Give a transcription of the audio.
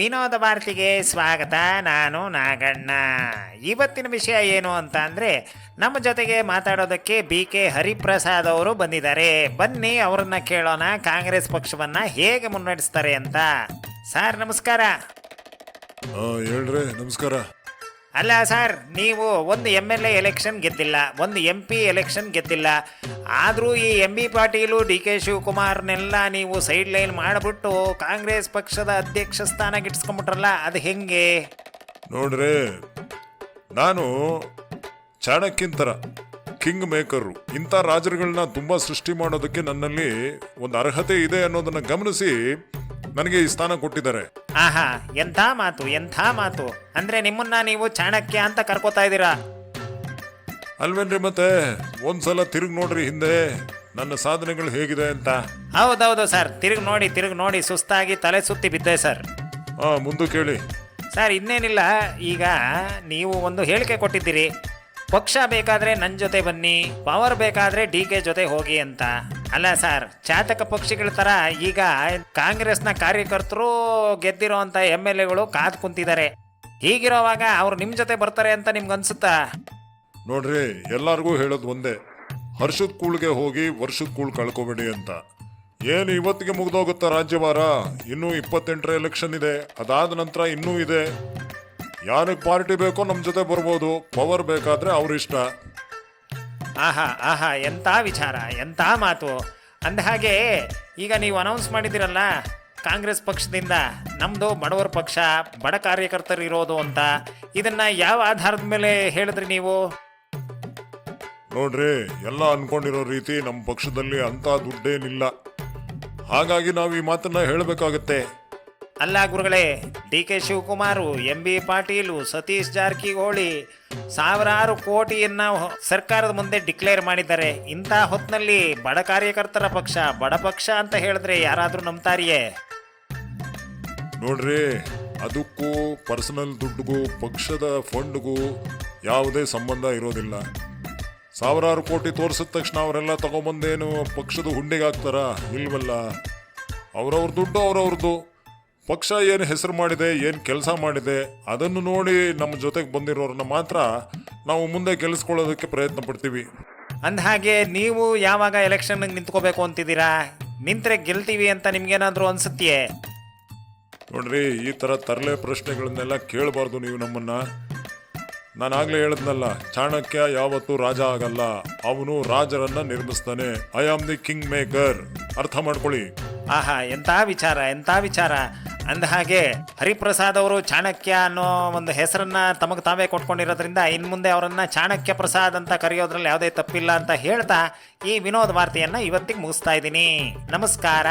ವಿನೋದ ಭಾರತಿಗೆ ಸ್ವಾಗತ. ನಾನು ನಾಗಣ್ಣ. ಇವತ್ತಿನ ವಿಷಯ ಏನು ಅಂತ ಅಂದರೆ, ನಮ್ಮ ಜೊತೆಗೆ ಮಾತಾಡೋದಕ್ಕೆ BK ಹರಿಪ್ರಸಾದ್ ಅವರು ಬಂದಿದ್ದಾರೆ. ಬನ್ನಿ ಅವರನ್ನ ಕೇಳೋಣ, ಕಾಂಗ್ರೆಸ್ ಪಕ್ಷವನ್ನು ಹೇಗೆ ಮುನ್ನಡೆಸ್ತಾರೆ ಅಂತ. ಸರ್ ನಮಸ್ಕಾರ. ಹೇಳ್ರಿ. ನಮಸ್ಕಾರ. ಅಲ್ಲ ಸರ್, ನೀವು ಒಂದು MLA ಎಲೆಕ್ಷನ್ ಗೆದ್ದಿಲ್ಲ, ಒಂದು MP ಎಲೆಕ್ಷನ್ ಗೆದ್ದಿಲ್ಲ, ಆದರೂ ಈ MB ಪಾಟೀಲು DK ಶಿವಕುಮಾರ್ನೆಲ್ಲ ನೀವು ಸೈಡ್ ಲೈನ್ ಮಾಡಿಬಿಟ್ಟು ಕಾಂಗ್ರೆಸ್ ಪಕ್ಷದ ಅಧ್ಯಕ್ಷ ಸ್ಥಾನ ಗಿಟ್ಸ್ಕೊಂಬಿಟ್ರಲ್ಲ, ಅದು ಹೆಂಗೆ? ನೋಡ್ರಿ, ನಾನು ಚಾಣಕ್ಯಂತರ ಕಿಂಗ್ ಮೇಕರು. ಇಂಥ ರಾಜರುಗಳನ್ನ ತುಂಬ ಸೃಷ್ಟಿ ಮಾಡೋದಕ್ಕೆ ನನ್ನಲ್ಲಿ ಒಂದು ಅರ್ಹತೆ ಇದೆ ಅನ್ನೋದನ್ನ ಗಮನಿಸಿ ನನಗೆ ಈ ಸ್ಥಾನ ಕೊಟ್ಟಿದ್ದಾರೆ. ಆಹಾ, ಎಂಥ ಮಾತು, ಎಂಥ ಮಾತು. ಅಂದ್ರೆ ನಿಮ್ಮನ್ನ ನೀವು ಚಾಣಕ್ಯ ಅಂತ ಕರ್ಕೋತಾ ಇದ್ದೀರಾ ಅಲ್ವೇನ್ರಿ? ಮತ್ತೆ ಒಂದ್ಸಲ ತಿರುಗಿ ನೋಡ್ರಿ ಹಿಂದೆ ನನ್ನ ಸಾಧನೆಗಳು ಹೇಗಿದೆ ಅಂತ. ಹೌದೌದು ಸರ್, ತಿರುಗಿ ನೋಡಿ ಸುಸ್ತಾಗಿ ತಲೆ ಸುತ್ತಿ ಬಿದ್ದೆ ಸರ್. ಮುಂದೆ ಕೇಳಿ ಸರ್. ಇನ್ನೇನಿಲ್ಲ, ಈಗ ನೀವು ಒಂದು ಹೇಳಿಕೆ ಕೊಟ್ಟಿದ್ದೀರಿ, ಪಕ್ಷ ಬೇಕಾದ್ರೆ ನನ್ನ ಜೊತೆ ಬನ್ನಿ, ಪವರ್ ಬೇಕಾದ್ರೆ DK ಜೊತೆ ಹೋಗಿ ಅಂತ. ಅಲ್ಲ ಸರ್, ಚಾತಕ ಪಕ್ಷಿಗಳ ತರ ಈಗ ಕಾಂಗ್ರೆಸ್ನ ಕಾರ್ಯಕರ್ತರು ಗೆದ್ದಿರೋ ಅಂತ MLAಗಳು ಕಾದ್ ಕುಂತಿದ್ದಾರೆ. ಹೀಗಿರೋವಾಗ ಅವ್ರು ನಿಮ್ ಜೊತೆ ಬರ್ತಾರೆ ಅಂತ ನಿಮ್ಗೆ ಅನ್ಸುತ್ತಾ? ನೋಡ್ರಿ, ಎಲ್ಲಾರ್ಗೂ ಹೇಳೋದು ಒಂದೇ, ಹರ್ಷದ ಕೂಳ್ಗೆ ಹೋಗಿ ವರ್ಷದ ಕೂಳ್ ಕಳ್ಕೊಬೇಡಿ ಅಂತ. ಏನು ಇವತ್ತಿಗೆ ಮುಗ್ದೋಗುತ್ತಾ ರಾಜ್ಯಭಾರ? ಇನ್ನೂ 28 ಎಲೆಕ್ಷನ್ ಇದೆ, ಅದಾದ ನಂತರ ಇನ್ನೂ ಇದೆ. ಯಾರಿಗೆ ಪಾರ್ಟಿ ಬೇಕೋ ನಮ್ಮ ಜೊತೆ ಬರ್ಬೋದು, ಪವರ್ ಬೇಕಾದ್ರೆ ಅವ್ರ ಇಷ್ಟ. ಆಹಾ, ಎಂಥ ವಿಚಾರ, ಎಂಥ ಮಾತು. ಅಂದಹಾಗೆ ಈಗ ನೀವು ಅನೌನ್ಸ್ ಮಾಡಿದಿರಲ್ಲ, ಕಾಂಗ್ರೆಸ್ ಪಕ್ಷದಿಂದ ನಮ್ಮದು ಬಡವರ ಪಕ್ಷ, ಬಡ ಕಾರ್ಯಕರ್ತರು ಇರೋದು ಅಂತ, ಇದನ್ನ ಯಾವ ಆಧಾರದ ಮೇಲೆ ಹೇಳಿದ್ರಿ ನೀವು? ನೋಡ್ರಿ, ಎಲ್ಲ ಅನ್ಕೊಂಡಿರೋ ರೀತಿ ನಮ್ಮ ಪಕ್ಷದಲ್ಲಿ ಅಂತ ದುಡ್ಡೇನಿಲ್ಲ, ಹಾಗಾಗಿ ನಾವು ಈ ಮಾತನ್ನ ಹೇಳಬೇಕಾಗತ್ತೆ. ಅಲ್ಲ ಗುರುಗಳೇ, DK ಶಿವಕುಮಾರು, MB ಪಾಟೀಲು, ಸತೀಶ್ ಜಾರಕಿಹೊಳಿ ಸಾವಿರಾರು ಕೋಟಿಯನ್ನ ಸರ್ಕಾರದ ಮುಂದೆ ಡಿಕ್ಲೇರ್ ಮಾಡಿದ್ದಾರೆ. ಇಂಥ ಹೊತ್ತಿನಲ್ಲಿ ಬಡ ಕಾರ್ಯಕರ್ತರ ಪಕ್ಷ, ಬಡ ಪಕ್ಷ ಅಂತ ಹೇಳಿದ್ರೆ ಯಾರಾದ್ರೂ ನಂಬ್ತಾರಿಯೇ? ನೋಡ್ರಿ, ಅದಕ್ಕೂ ಪರ್ಸನಲ್ ದುಡ್ಡುಗೂ ಪಕ್ಷದ ಫಂಡ್ಗೂ ಯಾವುದೇ ಸಂಬಂಧ ಇರೋದಿಲ್ಲ. ಸಾವಿರಾರು ಕೋಟಿ ತೋರಿಸಿದ ತಕ್ಷಣ ಅವರೆಲ್ಲ ತಗೊಂಬಂದೇನು ಪಕ್ಷದ ಹುಂಡಿಗೆ ಹಾಕ್ತಾರ? ಇಲ್ವಲ್ಲ. ಅವ್ರವ್ರ ದುಡ್ಡು ಅವ್ರವ್ರದ್ದು. ಪಕ್ಷ ಏನು ಹೆಸರು ಮಾಡಿದೆ, ಏನು ಕೆಲಸ ಮಾಡಿದೆ, ಅದನ್ನು ನೋಡಿ ನಮ್ಮ ಜೊತೆಗೆ ಬಂದಿರೋರನ್ನ ಮಾತ್ರ ನಾವು ಮುಂದೆ ಗೆಲ್ಲಿಸ್ಕೊಳ್ಳೋದಕ್ಕೆ ಪ್ರಯತ್ನ ಪಡ್ತೀವಿ. ಅಂದಹಾಗೆ ನೀವು ಯಾವಾಗ ಎಲೆಕ್ಷನ್ ನಿಂತ್ಕೋಬೇಕು ಅಂತಿದ್ದೀರಾ? ನಿಂತ್ರೆ ಗೆಲ್ತೀವಿ ಅಂತ ನಿಮ್ಗೇನಾದ್ರೂ ಅನ್ಸುತ್ತೆಯೇ? ನೋಡ್ರಿ, ಈ ಥರ ತರಲೆ ಪ್ರಶ್ನೆಗಳನ್ನೆಲ್ಲ ಕೇಳಬಾರ್ದು ನೀವು ನಮ್ಮನ್ನ. ನಾನಾಗಲೇ ಹೇಳಿದ್ನಲ್ಲ, ಚಾಣಕ್ಯ ಯಾವತ್ತೂ ರಾಜ ಆಗಲ್ಲ, ಅವನು ರಾಜರನ್ನ ನಿರ್ಮಿಸ್ತಾನೆ. I am the king maker, ಅರ್ಥ ಮಾಡ್ಕೊಳ್ಳಿ. ಆಹಾ, ಎಂಥ ವಿಚಾರ, ಎಂಥ ವಿಚಾರ. ಅಂದಹಾಗೆ ಹರಿಪ್ರಸಾದ್ ಅವರು ಚಾಣಕ್ಯ ಅನ್ನೋ ಒಂದು ಹೆಸರನ್ನ ತಮಗೆ ತಾವೇ ಕೊಟ್ಕೊಂಡಿರೋದ್ರಿಂದ ಇನ್ನು ಮುಂದೆ ಅವರನ್ನ ಚಾಣಕ್ಯ ಪ್ರಸಾದ್ ಅಂತ ಕರೆಯೋದ್ರಲ್ಲಿ ಯಾವುದೇ ತಪ್ಪಿಲ್ಲ ಅಂತ ಹೇಳ್ತಾ ಈ ವಿನೋದ ವಾರ್ತೆಯನ್ನ ಇವತ್ತಿಗೆ ಮುಗಿಸ್ತಾ ಇದ್ದೀನಿ. ನಮಸ್ಕಾರ.